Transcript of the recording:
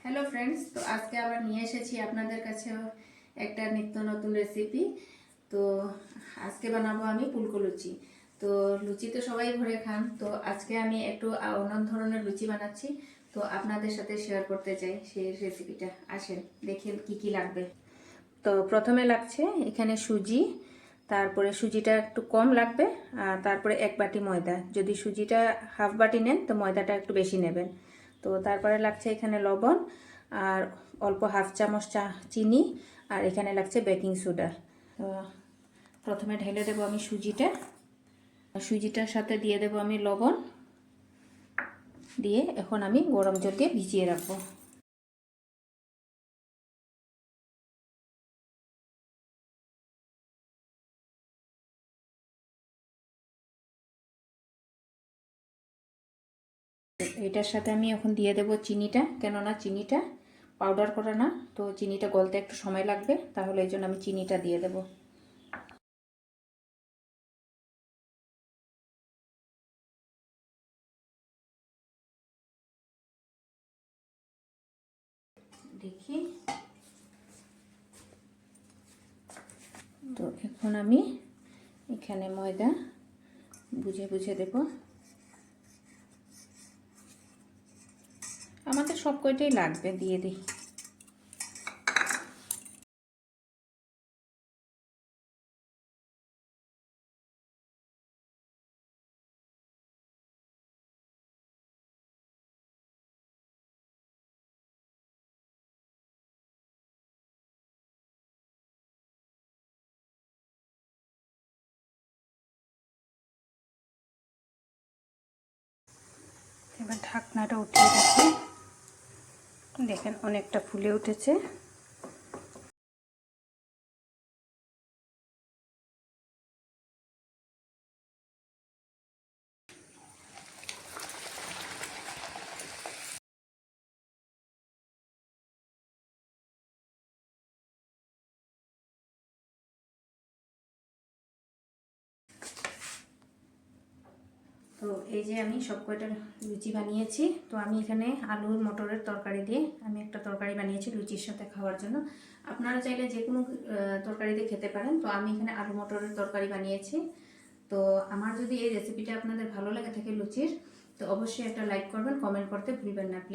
Hello friends, তো আজকে আবার নিয়ে এসেছি আপনাদের কাছে একটা নিত্য নতুন রেসিপি। তো আজকে বানাবো আমি ফুলকো লুচি। তো লুচি তো সবাই ঘরে খান, তো আজকে আমি একটু অন্য ধরনের লুচি বানাচ্ছি। তো আপনাদের সাথে শেয়ার করতে চাই সেই রেসিপিটা। আসেন দেখি কি কি লাগবে। তো প্রথমে লাগছে এখানে সুজি, তারপরে সুজিটা একটু কম লাগবে, আর তারপরে 1 বাটি ময়দা। যদি সুজিটা হাফ বাটি নেন তো ময়দাটা একটু বেশি নেবেন। তো তারপরে লাগছে এখানে লবণ, আর অল্প হাফ চামচ চিনি, আর এখানে লাগছে বেকিং সোডা। তো প্রথমে ঢেলে দেবো আমি সুজিটার সাথে দিয়ে দেবো আমি লবণ, দিয়ে এখন আমি গরম জল দিয়ে ভিজিয়ে রাখবো। এটার সাথে আমি এখন দিয়ে দেব চিনিটা, কেননা চিনিটা পাউডার করা না, তো চিনিটা গলতে একটু সময় লাগবে, তাহলে এই জন্য আমি চিনিটা দিয়ে দেব। দেখি, তো এখন আমি এখানে ময়দা বুঝে বুঝে দেব। আমাদের সব কয়টাই লাগবে, দিয়ে দিই। এবার ঢাকনাটা উঠিয়ে দেখি, দেখেন অনেকটা ফুলে উঠেছে। তো এই যে আমি সব কয়টা লুচি বানিয়েছি। তো আমি এখানে আলুর মটরের তরকারি দিয়ে আমি একটা তরকারি বানিয়েছি লুচির সাথে খাওয়ার জন্য। আপনারা চাইলে যে কোনো তরকারি দিয়ে খেতে পারেন। তো আমি এখানে আলু মটরের তরকারি বানিয়েছি। তো আমার যদি এই রেসিপিটা আপনাদের ভালো লাগে থাকে লুচির, তো অবশ্যই একটা লাইক করবেন, কমেন্ট করতে ভুলবেন না প্লিজ।